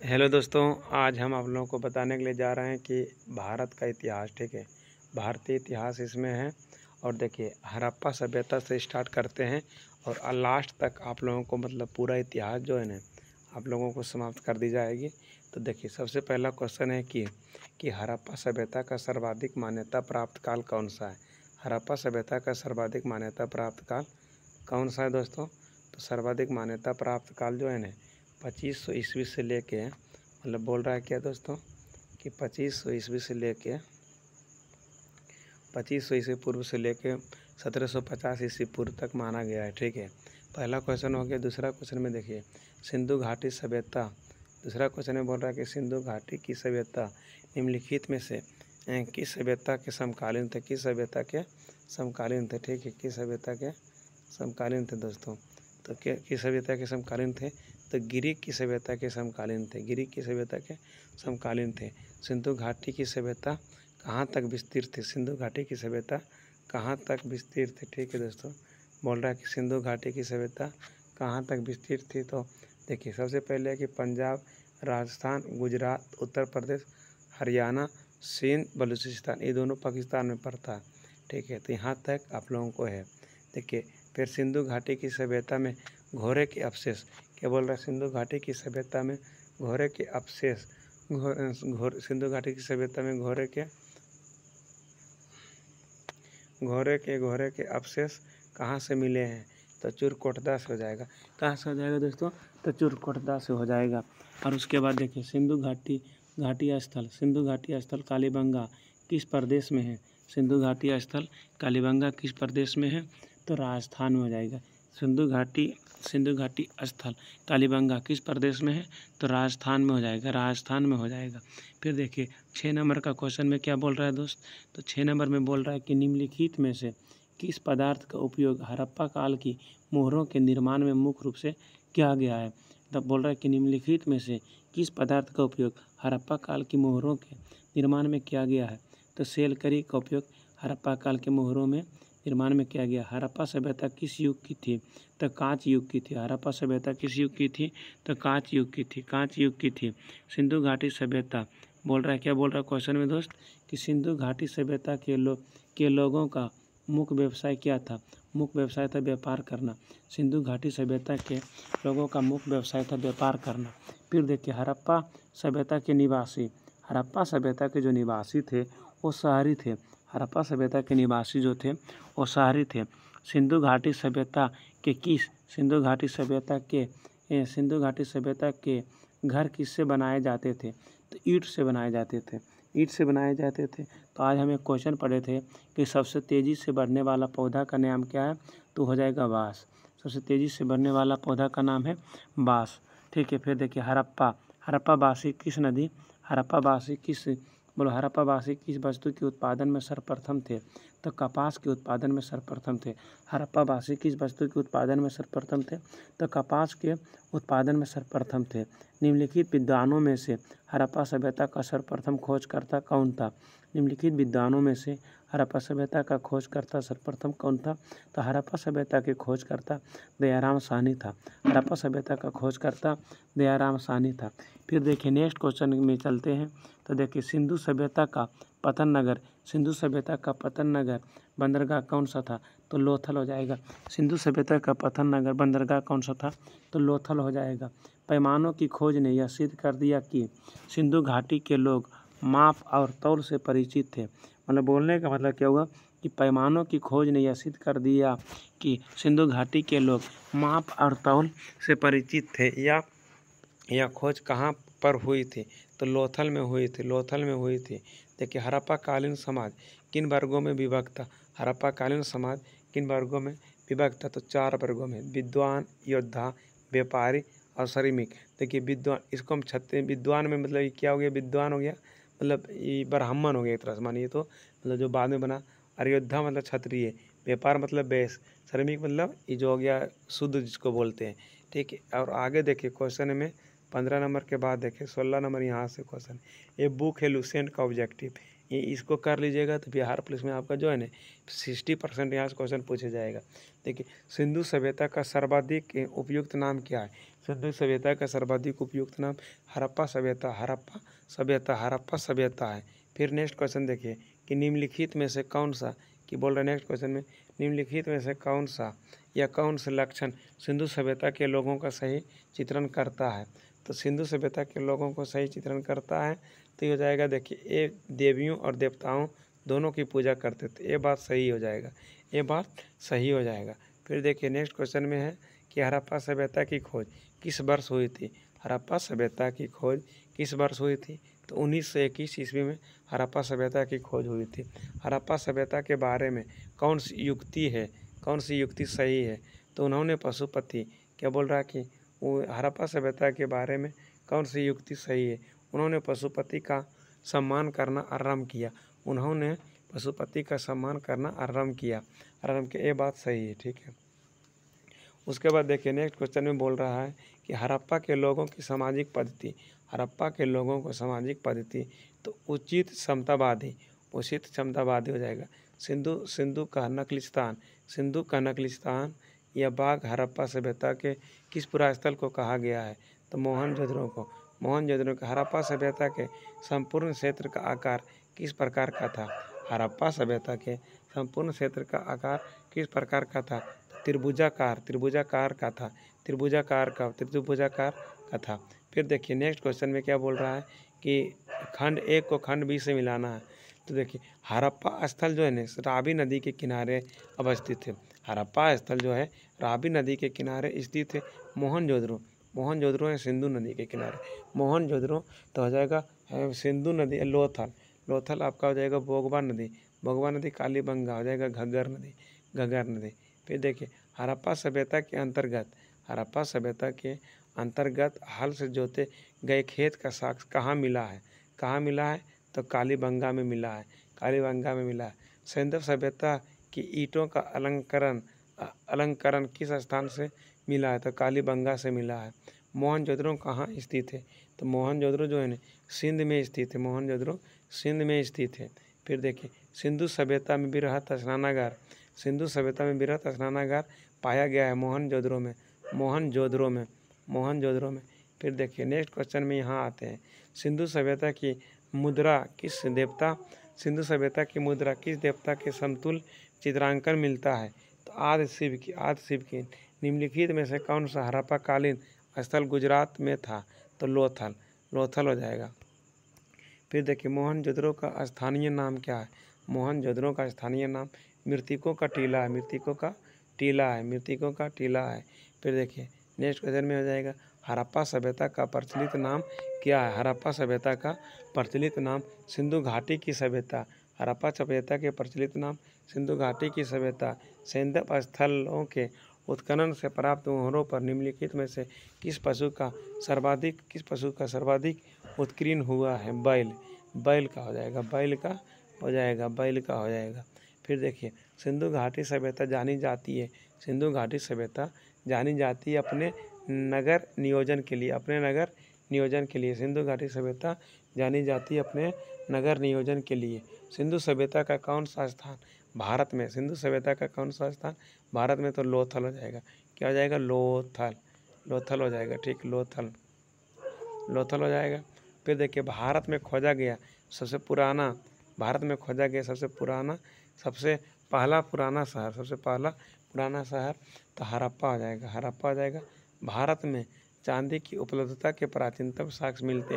Hello दोस्तों, आज हम आप लोगों को बताने के लिए जा रहे हैं कि भारत का इतिहास। ठीक है, भारतीय इतिहास इसमें है। और देखिए, हड़प्पा सभ्यता से स्टार्ट करते हैं और लास्ट तक आप लोगों को मतलब पूरा इतिहास जो है ना आप लोगों को समाप्त कर दी जाएगी। तो देखिए, सबसे पहला क्वेश्चन है कि हड़प्पा सभ्यता का सर्वाधिक मान्यता प्राप्त काल कौन सा है। हड़प्पा सभ्यता का सर्वाधिक मान्यता प्राप्त काल कौन सा है दोस्तों? तो सर्वाधिक मान्यता प्राप्त काल जो है ना 2500 ईस्वी से लेके मतलब बोल रहा है क्या दोस्तों कि 2500 ईस्वी से लेके 2500 ईस्वी पूर्व से लेके 1750 ईस्वी पूर्व तक माना गया है। ठीक है, पहला क्वेश्चन हो गया। दूसरा क्वेश्चन में देखिए, सिंधु घाटी सभ्यता। दूसरा क्वेश्चन में बोल रहा है कि सिंधु घाटी की सभ्यता निम्नलिखित में से किस सभ्यता के समकालीन थे? किस सभ्यता के समकालीन थे? ठीक है, किस सभ्यता के समकालीन थे दोस्तों? तो किस सभ्यता के समकालीन थे? तो ग्रीक की सभ्यता के समकालीन थे। ग्रीक की सभ्यता के समकालीन थे। सिंधु घाटी की सभ्यता कहाँ तक विस्तृत थी? सिंधु घाटी की सभ्यता कहाँ तक विस्तृत थी? ठीक है दोस्तों, बोल रहा है कि सिंधु घाटी की सभ्यता कहाँ तक विस्तृत थी। तो देखिए, सबसे पहले है कि पंजाब, राजस्थान, गुजरात, उत्तर प्रदेश, हरियाणा, सिंध, बलूचिस्तान, ये दोनों पाकिस्तान में पड़ता है। ठीक है, तो यहाँ तक आप लोगों को है। देखिए, फिर सिंधु घाटी की सभ्यता में घोड़े के अवशेष। क्या बोल रहा है? सिंधु घाटी की सभ्यता में घोड़े के अवशेष। सिंधु घाटी की सभ्यता में घोड़े के अवशेष कहाँ से मिले हैं? तो चुरकोटदा से हो जाएगा। कहाँ से हो जाएगा दोस्तों? तो चुरकोटदा से हो जाएगा। और उसके बाद देखिए, सिंधु घाटी स्थल कालीबंगा किस प्रदेश में है? सिंधु घाटी स्थल कालीबंगा किस प्रदेश में है? तो राजस्थान में हो जाएगा। सिंधु घाटी स्थल कालीबंगा किस प्रदेश में है? तो राजस्थान में हो जाएगा। राजस्थान में हो जाएगा। फिर देखिए, 6 नंबर का क्वेश्चन में क्या बोल रहा है दोस्त? तो 6 नंबर में बोल रहा है कि निम्नलिखित में से किस पदार्थ का उपयोग हड़प्पा काल की मोहरों के निर्माण में मुख्य रूप से किया गया है? तब बोल रहा है कि निम्नलिखित में से किस पदार्थ का उपयोग हड़प्पा काल की मोहरों के निर्माण में किया गया है? तो सेलकरी का उपयोग हड़प्पा काल के मोहरों में निर्माण में किया गया। हड़प्पा सभ्यता किस युग की थी? तो कांच युग की थी। हड़प्पा सभ्यता किस युग की थी? तो कांच युग की थी। कांच युग की थी। सिंधु घाटी सभ्यता बोल रहा है, क्या बोल रहा है क्वेश्चन में दोस्त? कि सिंधु घाटी सभ्यता के लोगों का मुख्य व्यवसाय क्या था? मुख्य व्यवसाय था व्यापार करना। सिंधु घाटी सभ्यता के लोगों का मुख्य व्यवसाय था व्यापार करना। फिर देखिए, हड़प्पा सभ्यता के निवासी। हड़प्पा सभ्यता के जो निवासी थे वो शहरी थे। हड़प्पा सभ्यता के निवासी जो थे वो शहरी थे। सिंधु घाटी सभ्यता के घर किससे बनाए जाते थे? तो ईंट से बनाए जाते थे। ईंट से बनाए जाते थे। तो आज हम एक क्वेश्चन पढ़े थे कि सबसे तेज़ी से बढ़ने वाला पौधा का नाम क्या है? तो हो जाएगा बाँस। सबसे तेज़ी से बढ़ने वाला पौधा का नाम है बाँस। ठीक है, फिर देखिए, हड़प्पावासी किस वस्तु के उत्पादन में सर्वप्रथम थे? तो कपास के उत्पादन में सर्वप्रथम थे। हड़प्पावासी किस वस्तु के उत्पादन में सर्वप्रथम थे? तो कपास के उत्पादन में सर्वप्रथम थे। निम्नलिखित विद्वानों में से हड़प्पा सभ्यता का सर्वप्रथम खोजकर्ता कौन था? निम्नलिखित विद्वानों में से हड़प्पा सभ्यता का खोजकर्ता सर्वप्रथम कौन था? तो हड़प्पा सभ्यता के खोजकर्ता दयाराम साहनी था। हड़प्पा सभ्यता का खोजकर्ता दयाराम साहनी था। फिर देखिए, नेक्स्ट क्वेश्चन में चलते हैं। तो देखिए, सिंधु सभ्यता का पतन नगर बंदरगाह कौन सा था? तो लोथल हो जाएगा। सिंधु सभ्यता का पतन नगर बंदरगाह कौन सा था? तो लोथल हो जाएगा। पैमानों की खोज ने यह सिद्ध कर दिया कि सिंधु घाटी के लोग माप और तौल से परिचित थे। मतलब बोलने का मतलब क्या हुआ कि पैमानों की खोज ने यह सिद्ध कर दिया कि सिंधु घाटी के लोग माप और तौल से परिचित थे। यह खोज कहाँ पर हुई थी? तो लोथल में हुई थी। देखिए, हड़प्पाकालीन समाज किन वर्गों में विभक्त था? हड़प्पाकालीन समाज किन वर्गों में विभक्त था? तो 4 वर्गों में, विद्वान, योद्धा, व्यापारी और श्रमिक। देखिए, विद्वान, इसको हम विद्वान में मतलब ये क्या हो गया? विद्वान हो गया मतलब ये ब्राह्मण हो गया एक तरह से मानिए तो, मतलब जो बाद में बना। और योद्धा मतलब क्षत्रिय, व्यापार मतलब वैश्य, श्रमिक मतलब ये जो हो गया शुद्ध जिसको बोलते हैं। ठीक है, और आगे देखिए क्वेश्चन में 15 नंबर के बाद देखिए 16 नंबर यहाँ से क्वेश्चन। ये बुक है लुसेंट का ऑब्जेक्टिव। ये इसको कर लीजिएगा तो बिहार पुलिस में आपका जो है ना 60% यहाँ से क्वेश्चन पूछा जाएगा। देखिए, सिंधु सभ्यता का सर्वाधिक उपयुक्त नाम क्या है? सिंधु सभ्यता का सर्वाधिक उपयुक्त नाम हड़प्पा सभ्यता, हड़प्पा सभ्यता, हड़प्पा सभ्यता है। फिर नेक्स्ट क्वेश्चन देखिए कि निम्नलिखित में से कौन सा, कि बोल रहे नेक्स्ट क्वेश्चन में, निम्नलिखित में से कौन सा या कौन से लक्षण सिंधु सभ्यता के लोगों का सही चित्रण करता है? तो सिंधु सभ्यता के लोगों को सही चित्रण करता है तो ये हो जाएगा, देखिए, ये देवियों और देवताओं दोनों की पूजा करते थे। ये बात सही हो जाएगा, ये बात सही हो जाएगा। फिर देखिए नेक्स्ट क्वेश्चन में है कि हड़प्पा सभ्यता की खोज किस वर्ष हुई थी? हड़प्पा सभ्यता की खोज किस वर्ष हुई थी? तो 1921 ईस्वी में हड़प्पा सभ्यता की खोज हुई थी। हड़प्पा सभ्यता के बारे में कौन सी युक्ति है, कौन सी युक्ति सही है? तो उन्होंने पशुपति, क्या बोल रहा है कि वो हड़प्पा सभ्यता के बारे में कौन सी युक्ति सही है? उन्होंने पशुपति का सम्मान करना आरंभ किया। उन्होंने पशुपति का सम्मान करना आरंभ किया, ये बात सही है, ठीक है। उसके बाद देखिए नेक्स्ट क्वेश्चन में बोल रहा है कि हड़प्पा के लोगों की सामाजिक पद्धति, हड़प्पा के लोगों को सामाजिक पद्धति तो उचित क्षमतावादी हो जाएगा। सिंधु का नकलिस्तान या बाघ हड़प्पा सभ्यता के किस पुरास्थल को कहा गया है? तो मोहनजोदड़ो को। हड़प्पा सभ्यता के संपूर्ण क्षेत्र का आकार किस प्रकार का था? हड़प्पा सभ्यता के संपूर्ण क्षेत्र का आकार किस प्रकार का था? त्रिभुजाकार का था। फिर देखिए नेक्स्ट क्वेश्चन में क्या बोल रहा है कि खंड 1 को खंड बी से मिलाना है। तो देखिए हड़प्पा स्थल जो है ना रावी नदी के किनारे अवस्थित है। हड़प्पा स्थल जो है रावी नदी के किनारे स्थित है। मोहनजोदड़ो है सिंधु नदी के किनारे। मोहनजोदड़ो तो हो जाएगा सिंधु नदी। लोथल आपका हो जाएगा बोगवा नदी। कालीबंगा हो जाएगा घग्गर नदी। फिर देखिए हड़प्पा सभ्यता के अंतर्गत हल से जोते गए खेत का साक्ष्य कहाँ मिला है? तो कालीबंगा में मिला है। सैंधव सभ्यता की ईंटों का अलंकरण किस स्थान से मिला है? तो कालीबंगा से मिला है। मोहनजोदड़ो कहाँ स्थित है? तो मोहनजोदड़ो जो है ना सिंध में स्थित है। फिर देखिए सिंधु सभ्यता में वृहत स्नानागार पाया गया है मोहनजोदड़ो में। फिर देखिए नेक्स्ट क्वेश्चन में यहाँ आते हैं, सिंधु सभ्यता की मुद्रा किस देवता के समतुल्य चित्रांकन मिलता है? तो आदि शिव की। निम्नलिखित में से कौन सा हड़प्पा कालीन स्थल गुजरात में था? तो लोथल हो जाएगा। फिर देखिए मोहनजोदड़ो का स्थानीय नाम क्या है? मोहनजोदड़ो का स्थानीय नाम मृतकों का टीला है। फिर देखिए नेक्स्ट क्वेश्चन में हो जाएगा हड़प्पा सभ्यता का प्रचलित नाम क्या है? हड़प्पा सभ्यता का प्रचलित नाम सिंधु घाटी की सभ्यता। हड़प्पा सभ्यता के प्रचलित नाम सिंधु घाटी की सभ्यता। सैंधव स्थलों के उत्खनन से प्राप्त मोहरों पर निम्नलिखित में से किस पशु का सर्वाधिक उत्कीर्ण हुआ है? बैल का हो जाएगा। फिर देखिए सिंधु घाटी सभ्यता जानी जाती है अपने नगर नियोजन के लिए। सिंधु घाटी सभ्यता जानी जाती है अपने नगर नियोजन के लिए। सिंधु सभ्यता का कौन सा स्थान भारत में? भारत में तो लोथल हो जाएगा। क्या हो जाएगा? लोथल हो जाएगा, ठीक, लोथल हो जाएगा। फिर देखिए भारत में खोजा गया सबसे पहला पुराना शहर तो हड़प्पा हो जाएगा। भारत में चांदी की उपलब्धता के प्राचीनतम साक्ष्य मिलते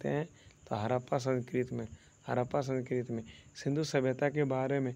हैं तो हड़प्पा संस्कृत में। सिंधु सभ्यता के बारे में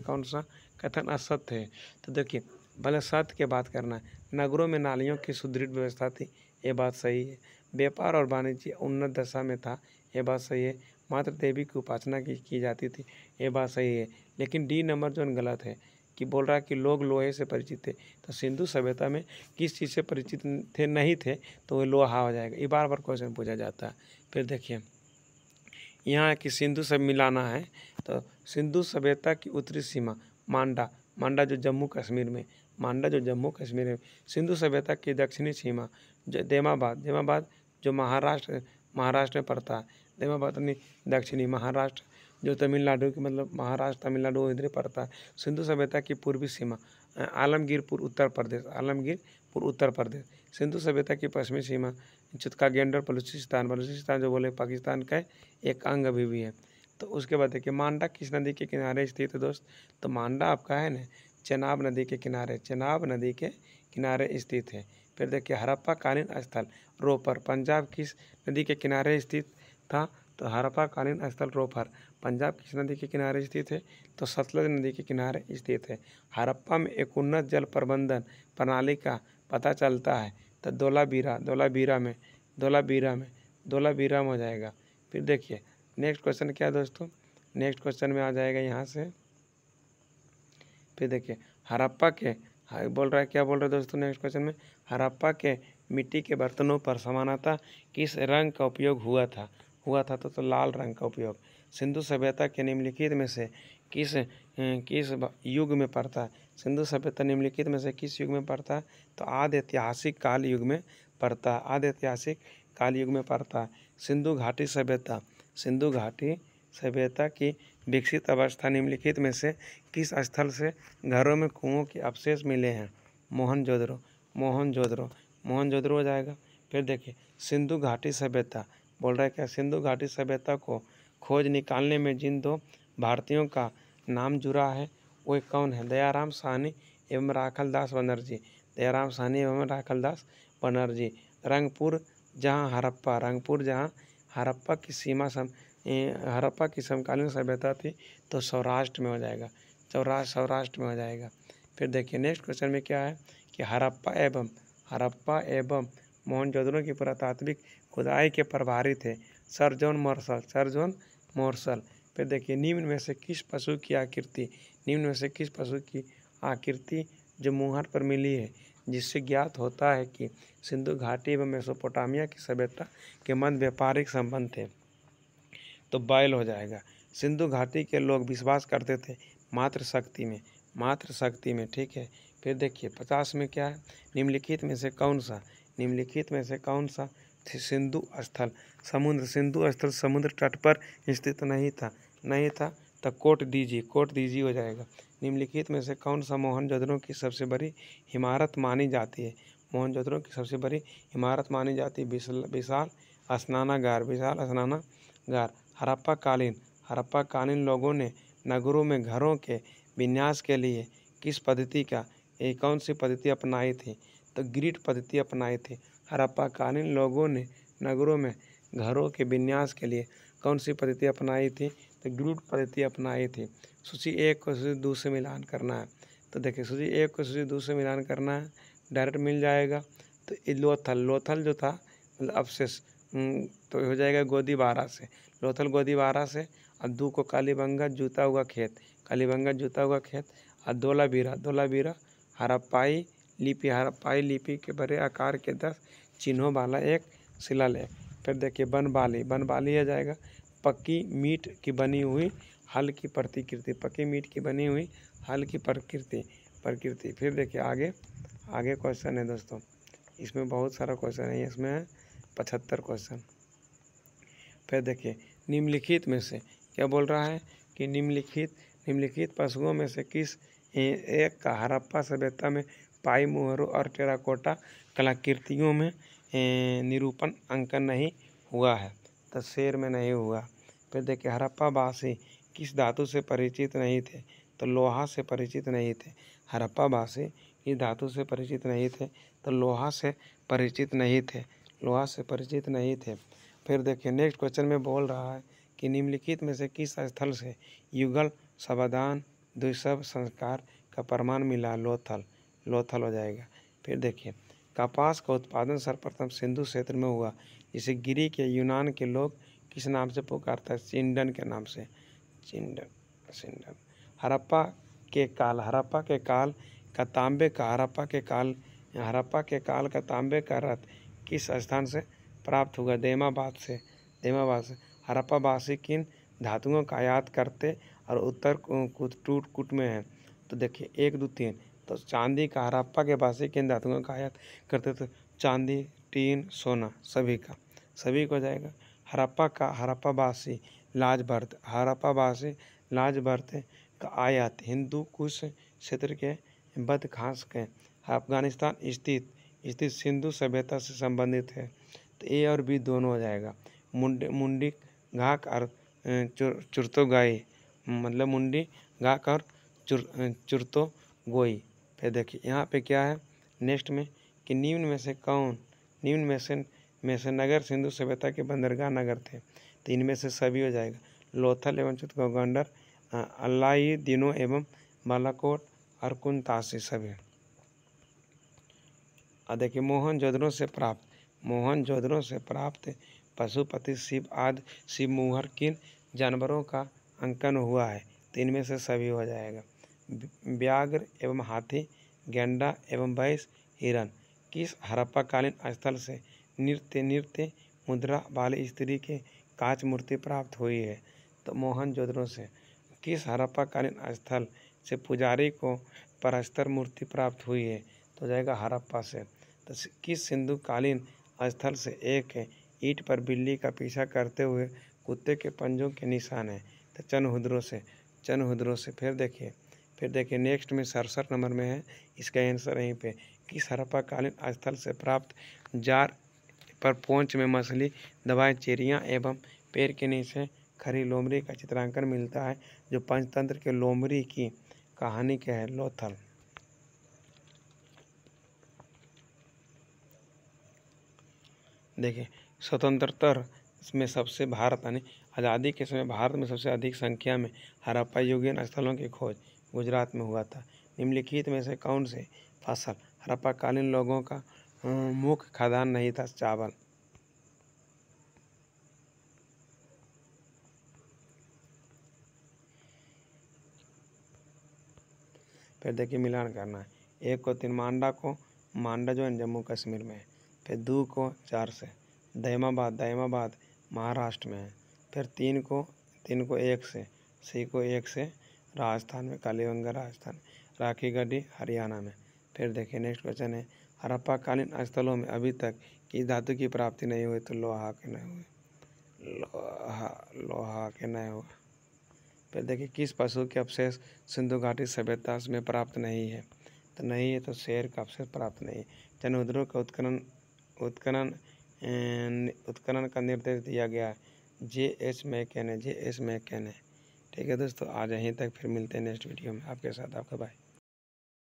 कौन सा कथन असत्य है? तो देखिए भले सत्य की बात करना है। नगरों में नालियों की सुदृढ़ व्यवस्था थी, ये बात सही है। व्यापार और वाणिज्य उन्नत दशा में था, ये बात सही है। मात्र देवी की उपासना की जाती थी, ये बात सही है। लेकिन डी नंबर जो गलत है कि बोल रहा है कि लोग लोहे से परिचित थे। तो सिंधु सभ्यता में किस चीज़ से परिचित नहीं थे? तो वो लोहा हो जाएगा। ये बार क्वेश्चन पूछा जाता है। फिर देखिए यहाँ कि सिंधु से मिलाना है तो सिंधु सभ्यता की उत्तरी सीमा मांडा जो जम्मू कश्मीर में। सिंधु सभ्यता की दक्षिणी सीमा देमाबाद जो महाराष्ट्र में पड़ता है। देमापातनी दक्षिणी महाराष्ट्र, जो तमिलनाडु की मतलब महाराष्ट्र तमिलनाडु इधर पड़ता है। सिंधु सभ्यता की पूर्वी सीमा आलमगीरपुर उत्तर प्रदेश। सिंधु सभ्यता की पश्चिमी सीमा चित्तौड़गढ़ बलूचिस्तान जो बोले पाकिस्तान का एक अंग अभी भी है। तो उसके बाद देखिए मांडा किस नदी के किनारे स्थित है दोस्त? तो मांडा आपका है ना चेनाब नदी के किनारे स्थित है। फिर देखिए हड़प्पा कालीन स्थल रोपर पंजाब किस नदी के किनारे स्थित था? तो हड़प्पा कालीन स्थल रोपर पंजाब किस नदी के किनारे स्थित है? तो सतलज नदी के किनारे स्थित है। हड़प्पा में एक उन्नत जल प्रबंधन प्रणाली का पता चलता है। तो धोलावीरा में हो जाएगा। फिर देखिए नेक्स्ट क्वेश्चन क्या है दोस्तों? नेक्स्ट क्वेश्चन में आ जाएगा यहाँ से। फिर देखिए हड़प्पा के क्या बोल रहा है दोस्तों नेक्स्ट क्वेश्चन में? हड़प्पा के मिट्टी के बर्तनों पर सामान्यतः किस रंग का उपयोग हुआ था? तो लाल रंग का उपयोग। सिंधु सभ्यता के निम्नलिखित में से किस युग में पड़ता है? सिंधु सभ्यता निम्नलिखित में से किस युग में पड़ता है? तो आदि ऐतिहासिक काल युग में पड़ता है। सिंधु घाटी सभ्यता की विकसित अवस्था निम्नलिखित में से किस स्थल से घरों में कुओं के अवशेष मिले हैं? मोहनजोदड़ो हो जाएगा। फिर देखिए सिंधु घाटी सभ्यता बोल रहा है क्या? सिंधु घाटी सभ्यता को खोज निकालने में जिन दो भारतीयों का नाम जुड़ा है वो कौन है? दयाराम साहनी एवं राखाल दास बनर्जी। रंगपुर जहाँ हड़प्पा की समकालीन सभ्यता थी तो सौराष्ट्र में हो जाएगा। फिर देखिए नेक्स्ट क्वेश्चन में क्या है कि हड़प्पा एवं मोहनजोदड़ो की पुरातात्विक खुदाई के प्रभारी थे सर जॉन मॉर्सल। फिर देखिए निम्न में से किस पशु की आकृति जो मुहर पर मिली है जिससे ज्ञात होता है कि सिंधु घाटी एवं मेसोपोटामिया की सभ्यता के मध्य व्यापारिक संबंध थे? तो बैल हो जाएगा। सिंधु घाटी के लोग विश्वास करते थे मात्र शक्ति में, ठीक है। फिर देखिए 50 में क्या है? निम्नलिखित में से कौन सा सिंधु स्थल समुद्र तट पर स्थित नहीं था? तो कोट दीजी हो जाएगा। निम्नलिखित में से कौन सा मोहनजोदड़ो की सबसे बड़ी इमारत मानी जाती है? विशाल स्नानागार। हड़प्पा कालीन लोगों ने नगरों में घरों के विन्यास के लिए कौन सी पद्धति अपनाई थी? तो ग्रिड पद्धति अपनाई थी। हड़प्पा कालीन लोगों ने नगरों में घरों के विन्यास के लिए कौन सी पद्धति अपनाई थी? तो ग्रिड पद्धति अपनाई थी। सूची 1 को सूची 2 से मिलान करना है। तो देखिए सूची 1 को सूची 2 से मिलान करना है, डायरेक्ट मिल जाएगा। तो लोथल जो था मतलब अवशेष तो हो जाएगा गोदीबारा से, और 2 को कालीबंगा जूता हुआ खेत और धोलावीरा हड़प्पाई लिपि के बड़े आकार के 10 चिन्हों वाला एक शिलालेख। फिर देखिए बनबाली आ जाएगा। पक्की मीट की बनी हुई हल की प्रकृति। फिर देखिए आगे क्वेश्चन है दोस्तों, इसमें बहुत सारा क्वेश्चन है, इसमें 75 क्वेश्चन। फिर देखिए निम्नलिखित में से क्या बोल रहा है कि निम्नलिखित पशुओं में से किस एक का हड़प्पा सभ्यता में पाई मुहरों और टेराकोटा कलाकृतियों में निरूपण अंकन नहीं हुआ है? तो शेर में नहीं हुआ। फिर देखिए हड़प्पा वासी किस धातु से परिचित नहीं थे? तो लोहा से परिचित नहीं थे। हड़प्पा वासी इस धातु से परिचित नहीं थे तो लोहा से परिचित नहीं थे। फिर देखिए नेक्स्ट क्वेश्चन में बोल रहा है कि निम्नलिखित में से किस स्थल से युगल समाधान द्विशव संस्कार का प्रमाण मिला? लोथल हो जाएगा। फिर देखिए कपास का उत्पादन सर्वप्रथम सिंधु क्षेत्र में हुआ, जिसे ग्रीक या यूनान के लोग किस नाम से पुकारता है? चिंडन के नाम से। हड़प्पा के काल का तांबे का रथ किस स्थान से प्राप्त हुआ? देमाबाद से। हड़प्पा वासी किन धातुओं का आयात करते और उत्तर कूट में है? तो देखिए 1, 2, 3। तो चांदी का हड़प्पा के वासी किन धातुओं का आयात करते थे? चांदी, टीन, सोना सभी का। सभी को जाएगा। हड़प्पावासी लाजवर्त का आयात हिंदू कुश क्षेत्र के बदखास के अफगानिस्तान स्थित सिंधु सभ्यता से संबंधित है। तो ए और बी दोनों हो जाएगा। मुंडी घाक और चुर्तोगाई, मतलब मुंडी घाक और चुर्तोगोई। फिर देखिए यहाँ पे क्या है नेक्स्ट में कि निम्न में से नगर सिंधु सभ्यता के बंदरगाह नगर थे। तो इनमें से सभी हो जाएगा। लोथल एवं चित्तौड़गढ़, अल्लाई दिनो एवं बालाकोट और कुंतासी सभी। और देखिए मोहनजोदड़ो से प्राप्त पशुपति शिव आदि शिव मुहर किन जानवरों का अंकन हुआ है। तो इनमें से सभी हो जाएगा। व्याघ्र एवं हाथी, गैंडा एवं भैंस, हिरण किस हड़प्पाकालीन स्थल से नृत्य मुद्रा वाली स्त्री के कांच मूर्ति प्राप्त हुई है। तो मोहनजोदड़ो से। किस हड़प्पाकालीन स्थल से पुजारी को परस्तर मूर्ति प्राप्त हुई है। तो हो जाएगा हड़प्पा से। तो किस सिंधु कालीन स्थल से एक ईंट पर बिल्ली का पीछा करते हुए कुत्ते के पंजों के निशान है। तो चनहुद्रो से। फिर देखिए नेक्स्ट में 67 नंबर में है इसका आंसर यहीं पे। किस हड़प्पाकालीन स्थल से प्राप्त जार पर पोंछ में मछली दबाए चिड़िया एवं पेड़ के नीचे खड़ी लोमड़ी का चित्रांकन मिलता है, जो पंचतंत्र के लोमड़ी की कहानी के है। लोथल। देखिए स्वतंत्रता में सबसे भारत यानी आज़ादी के समय भारत में सबसे अधिक संख्या में हड़प्पा युगीन स्थलों की खोज गुजरात में हुआ था। निम्नलिखित में से कौन से फसल हड़प्पाकालीन लोगों का मुख्य खाद्यान्न नहीं था। चावल। फिर देखिए मिलान करना है। 1 को 3 मांडा जो है जम्मू कश्मीर में है। फिर 2 को 4 से दयामाबाद महाराष्ट्र में है। फिर 3 को 1 से सी को 1 से राजस्थान में, कालीबंगा राजस्थान, राखीगढ़ी हरियाणा में। फिर देखिए नेक्स्ट क्वेश्चन है हड़प्पाकालीन स्थलों में अभी तक किस धातु की प्राप्ति नहीं हुई। तो लोहा के नहीं हुआ। फिर देखिए किस पशु के अवशेष सिंधु घाटी सभ्यता में प्राप्त नहीं है। तो नहीं है तो शेर का अवशेष प्राप्त नहीं है। चनहुद्रो का उत्खनन का निर्देश दिया गया है J.S. मैकेन है। ठीक है दोस्तों, आज यहीं तक, फिर मिलते हैं नेक्स्ट वीडियो में। आपके साथ आपका भाई।